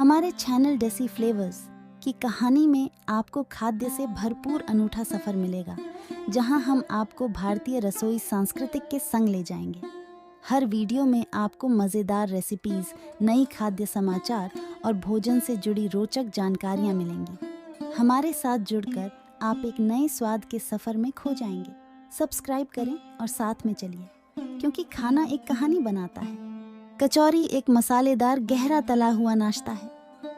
हमारे channel deci flavours की कहानी में आपको खाद्य से भरपूर अनूठा सफ़र मिलेगा, जहां हम आपको भारतीय रसोई सांस्कृतिक के संग ले जाएंगे। हर वीडियो में आपको मज़ेदार रेसिपीज़, नई खाद्य समाचार और भोजन से जुड़ी रोचक जानकारियां मिलेंगी। हमारे साथ जुड़कर आप एक नए स्वाद के सफ़र में खो जाएंगे। सब्सक्राइब करें और साथ में चलिए, क्योंकि खाना एक कहानी बनाता है। कचौरी एक मसालेदार गहरा तला हुआ नाश्ता है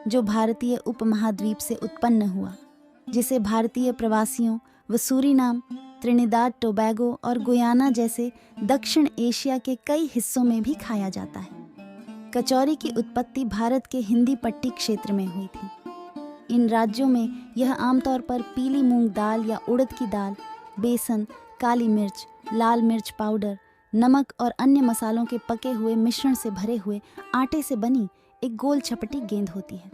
जो भारतीय उपमहाद्वीप से उत्पन्न हुआ, जिसे भारतीय प्रवासियों व सूरीनाम, त्रिनिदाद टोबैगो और गुयाना जैसे दक्षिण एशिया के कई हिस्सों में भी खाया जाता है। कचौरी की उत्पत्ति भारत के हिंदी पट्टी क्षेत्र में हुई थी। इन राज्यों में यह आमतौर पर पीली मूंग दाल या उड़द की दाल, बेसन, काली मिर्च, लाल मिर्च पाउडर, नमक और अन्य मसालों के पके हुए मिश्रण से भरे हुए आटे से बनी एक गोल छपटी गेंद होती है।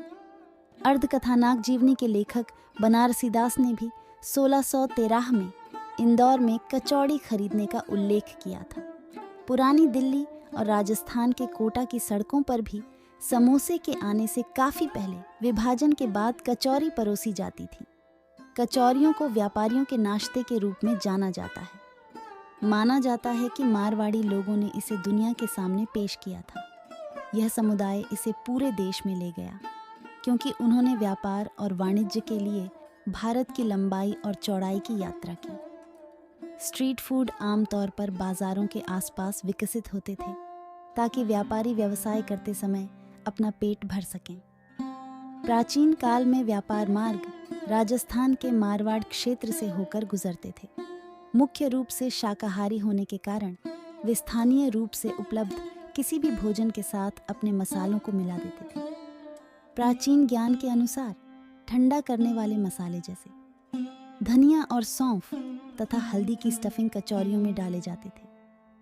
अर्धकथानाक जीवनी के लेखक बनारसीदास ने भी 1613 में इंदौर में कचौड़ी खरीदने का उल्लेख किया था। पुरानी दिल्ली और राजस्थान के कोटा की सड़कों पर भी समोसे के आने से काफ़ी पहले विभाजन के बाद कचौरी परोसी जाती थी। कचौरियों को व्यापारियों के नाश्ते के रूप में जाना जाता है। माना जाता है कि मारवाड़ी लोगों ने इसे दुनिया के सामने पेश किया था। यह समुदाय इसे पूरे देश में ले गया, क्योंकि उन्होंने व्यापार और वाणिज्य के लिए भारत की लंबाई और चौड़ाई की यात्रा की। स्ट्रीट फूड आमतौर पर बाजारों के आसपास विकसित होते थे, ताकि व्यापारी व्यवसाय करते समय अपना पेट भर सकें। प्राचीन काल में व्यापार मार्ग राजस्थान के मारवाड़ क्षेत्र से होकर गुजरते थे। मुख्य रूप से शाकाहारी होने के कारण वे स्थानीय रूप से उपलब्ध किसी भी भोजन के साथ अपने मसालों को मिला देते थे। प्राचीन ज्ञान के अनुसार ठंडा करने वाले मसाले जैसे धनिया और सौंफ तथा हल्दी की स्टफिंग कचौरियों में डाले जाते थे,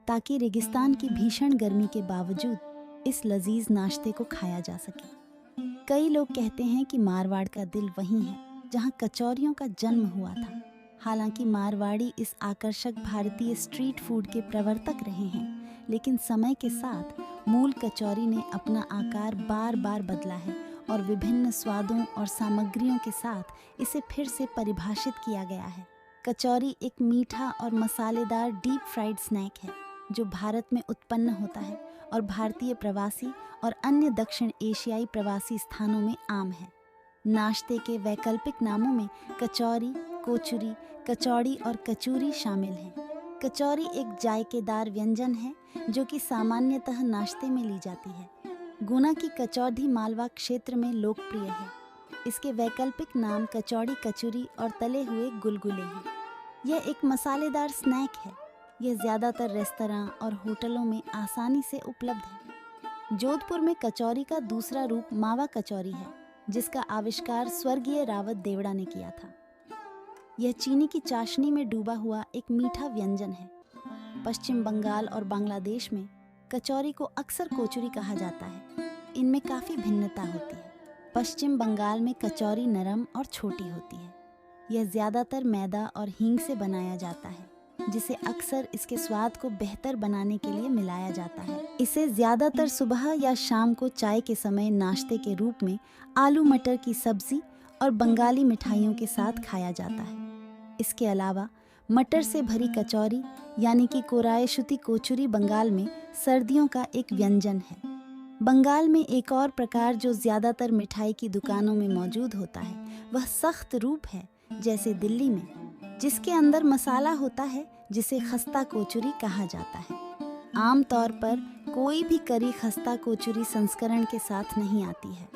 ताकि रेगिस्तान की भीषण गर्मी के बावजूद इस लजीज नाश्ते को खाया जा सके। कई लोग कहते हैं कि मारवाड़ का दिल वहीं है जहां कचौरियों का जन्म हुआ था। हालांकि मारवाड़ी इस आकर्षक भारतीय स्ट्रीट फूड के प्रवर्तक रहे हैं, लेकिन समय के साथ मूल कचौरी ने अपना आकार बार बार बदला है और विभिन्न स्वादों और सामग्रियों के साथ इसे फिर से परिभाषित किया गया है। कचौरी एक मीठा और मसालेदार डीप फ्राइड स्नैक है जो भारत में उत्पन्न होता है और भारतीय प्रवासी और अन्य दक्षिण एशियाई प्रवासी स्थानों में आम है। नाश्ते के वैकल्पिक नामों में कचौरी, कोचुरी, कचौड़ी और कचूरी शामिल हैं। कचौरी एक जायकेदार व्यंजन है जो कि सामान्यतः नाश्ते में ली जाती है। गुना की कचौड़ी मालवा क्षेत्र में लोकप्रिय है। इसके वैकल्पिक नाम कचौड़ी, कचूरी और तले हुए गुलगुले हैं। यह एक मसालेदार स्नैक है। यह ज़्यादातर रेस्तरां और होटलों में आसानी से उपलब्ध है। जोधपुर में कचौरी का दूसरा रूप मावा कचौरी है, जिसका आविष्कार स्वर्गीय रावत देवड़ा ने किया था। यह चीनी की चाशनी में डूबा हुआ एक मीठा व्यंजन है। पश्चिम बंगाल और बांग्लादेश में कचौरी को अक्सर कोचुरी कहा जाता है। इनमें काफ़ी भिन्नता होती है। पश्चिम बंगाल में कचौरी नरम और छोटी होती है। यह ज़्यादातर मैदा और हींग से बनाया जाता है, जिसे अक्सर इसके स्वाद को बेहतर बनाने के लिए मिलाया जाता है। इसे ज़्यादातर सुबह या शाम को चाय के समय नाश्ते के रूप में आलू मटर की सब्जी और बंगाली मिठाइयों के साथ खाया जाता है। इसके अलावा मटर से भरी कचौरी यानी कि कोरायशुती कोचुरी बंगाल में सर्दियों का एक व्यंजन है। बंगाल में एक और प्रकार जो ज़्यादातर मिठाई की दुकानों में मौजूद होता है, वह सख्त रूप है, जैसे दिल्ली में, जिसके अंदर मसाला होता है, जिसे खस्ता कोचुरी कहा जाता है। आमतौर पर कोई भी करी खस्ता कोचुरी संस्करण के साथ नहीं आती है।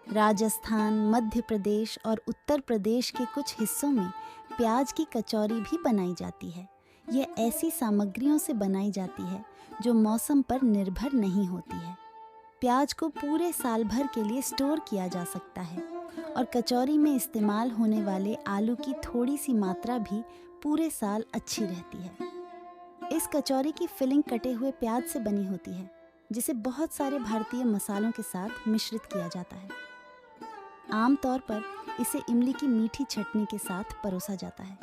राजस्थान, मध्य प्रदेश और उत्तर प्रदेश के कुछ हिस्सों में प्याज की कचौरी भी बनाई जाती है। यह ऐसी सामग्रियों से बनाई जाती है जो मौसम पर निर्भर नहीं होती है। प्याज को पूरे साल भर के लिए स्टोर किया जा सकता है और कचौरी में इस्तेमाल होने वाले आलू की थोड़ी सी मात्रा भी पूरे साल अच्छी रहती है। इस कचौरी की फिलिंग कटे हुए प्याज से बनी होती है, जिसे बहुत सारे भारतीय मसालों के साथ मिश्रित किया जाता है। आमतौर पर इसे इमली की मीठी चटनी के साथ परोसा जाता है।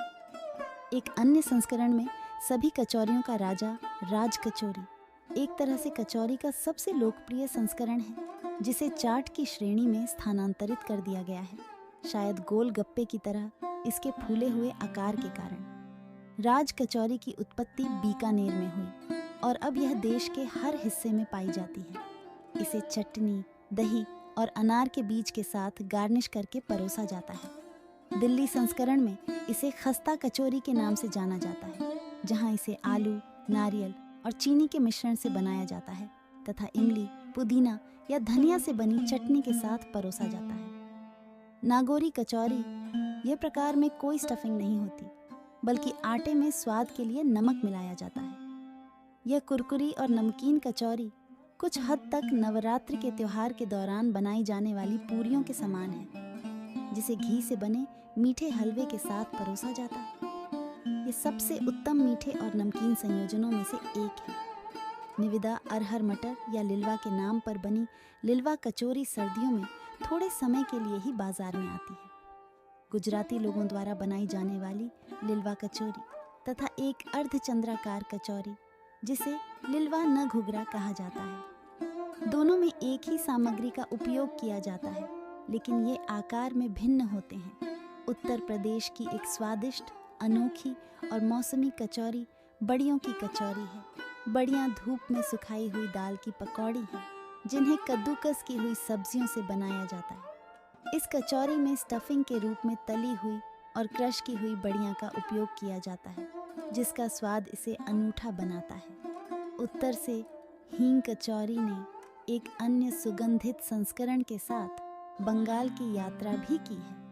एक अन्य संस्करण में सभी कचौरियों का राजा राज कचौरी एक तरह से कचौरी का सबसे लोकप्रिय संस्करण है। जिसे चाट की श्रेणी में स्थानांतरित कर दिया गया है, शायद गोल गप्पे की तरह इसके फूले हुए आकार के कारण। राज कचौरी की उत्पत्ति बीकानेर में हुई और अब यह देश के हर हिस्से में पाई जाती है। इसे चटनी, दही और अनार के बीज के साथ गार्निश करके परोसा जाता है। दिल्ली संस्करण में इसे खस्ता कचौरी के नाम से जाना जाता है, जहां इसे आलू, नारियल और चीनी के मिश्रण से बनाया जाता है तथा इमली, पुदीना या धनिया से बनी चटनी के साथ परोसा जाता है। नागौरी कचौरी यह प्रकार में कोई स्टफिंग नहीं होती, बल्कि आटे में स्वाद के लिए नमक मिलाया जाता है। यह कुरकुरी और नमकीन कचौरी कुछ हद तक नवरात्रि के त्योहार के दौरान बनाई जाने वाली पूरियों के समान है, जिसे घी से बने मीठे हलवे के साथ परोसा जाता है। ये सबसे उत्तम मीठे और नमकीन संयोजनों में से एक है। निविदा अरहर मटर या लिलवा के नाम पर बनी लिलवा कचौरी सर्दियों में थोड़े समय के लिए ही बाजार में आती है। गुजराती लोगों द्वारा बनाई जाने वाली लिलवा कचौरी तथा एक अर्धचंद्राकार कचौरी, जिसे लिलवा न घुघरा कहा जाता है, दोनों में एक ही सामग्री का उपयोग किया जाता है, लेकिन ये आकार में भिन्न होते हैं। उत्तर प्रदेश की एक स्वादिष्ट, अनोखी और मौसमी कचौरी बड़ियों की कचौरी है। बड़ियां धूप में सुखाई हुई दाल की पकौड़ी हैं, जिन्हें कद्दूकस की हुई सब्जियों से बनाया जाता है। इस कचौरी में स्टफिंग के रूप में तली हुई और क्रश की हुई बड़ियां का उपयोग किया जाता है, जिसका स्वाद इसे अनूठा बनाता है। उत्तर से हींग कचौरी ने एक अन्य सुगंधित संस्करण के साथ बंगाल की यात्रा भी की है।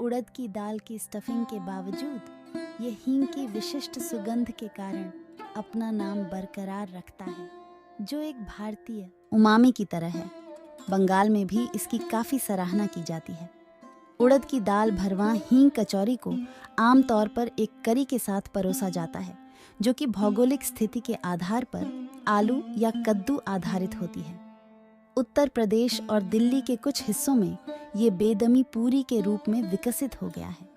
उड़द की दाल की स्टफिंग के बावजूद ये हींग की विशिष्ट सुगंध के कारण अपना नाम बरकरार रखता है, जो एक भारतीय उमामी की तरह है। बंगाल में भी इसकी काफ़ी सराहना की जाती है। उड़द की दाल भरवा हींग कचौरी को आमतौर पर एक करी के साथ परोसा जाता है, जो कि भौगोलिक स्थिति के आधार पर आलू या कद्दू आधारित होती है। उत्तर प्रदेश और दिल्ली के कुछ हिस्सों में ये बेदमी पूरी के रूप में विकसित हो गया है।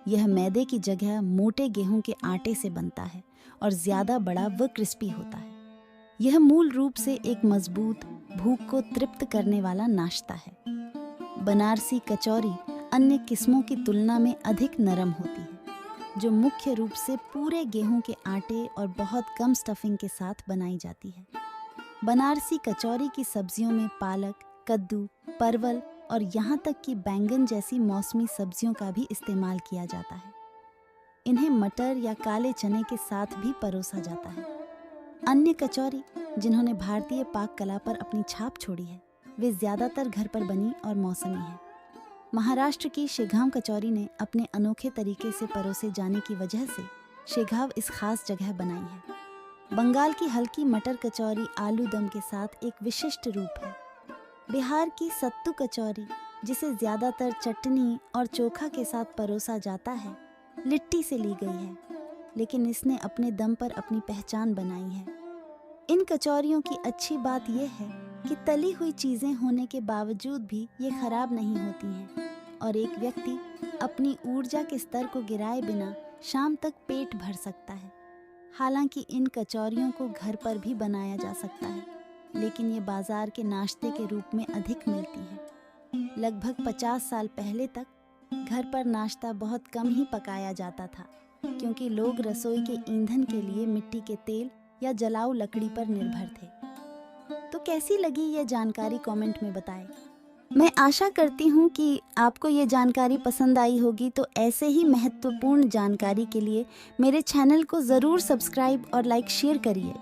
यह मैदे की जगह मोटे गेहूं के आटे से बनता है और ज़्यादा बड़ा व क्रिस्पी होता है। यह मूल रूप से एक मजबूत, भूख को तृप्त करने वाला नाश्ता है। बनारसी कचौरी अन्य किस्मों की तुलना में अधिक नरम होती है, जो मुख्य रूप से पूरे गेहूं के आटे और बहुत कम स्टफिंग के साथ बनाई जाती है। बनारसी कचौरी की सब्जियों में पालक, कद्दू, परवल और यहाँ तक कि बैंगन जैसी मौसमी सब्जियों का भी इस्तेमाल किया जाता है। इन्हें मटर या काले चने के साथ भी परोसा जाता है। अन्य कचौरी जिन्होंने भारतीय पाक कला पर अपनी छाप छोड़ी है, वे ज़्यादातर घर पर बनी और मौसमी हैं। महाराष्ट्र की शेघाव कचौरी ने अपने अनोखे तरीके से परोसे जाने की वजह से शेघाव इस खास जगह बनाई है। बंगाल की हल्की मटर कचौरी आलू दम के साथ एक विशिष्ट रूप है। बिहार की सत्तू कचौरी, जिसे ज़्यादातर चटनी और चोखा के साथ परोसा जाता है, लिट्टी से ली गई है, लेकिन इसने अपने दम पर अपनी पहचान बनाई है। इन कचौरियों की अच्छी बात यह है कि तली हुई चीज़ें होने के बावजूद भी ये खराब नहीं होती हैं और एक व्यक्ति अपनी ऊर्जा के स्तर को गिराए बिना शाम तक पेट भर सकता है। हालांकि इन कचौरियों को घर पर भी बनाया जा सकता है, लेकिन ये बाजार के नाश्ते के रूप में अधिक मिलती है। लगभग 50 साल पहले तक घर पर नाश्ता बहुत कम ही पकाया जाता था, क्योंकि लोग रसोई के ईंधन के लिए मिट्टी के तेल या जलाऊ लकड़ी पर निर्भर थे। तो कैसी लगी ये जानकारी कमेंट में बताएं। मैं आशा करती हूँ कि आपको ये जानकारी पसंद आई होगी। तो ऐसे ही महत्वपूर्ण जानकारी के लिए मेरे चैनल को ज़रूर सब्सक्राइब और लाइक शेयर करिए।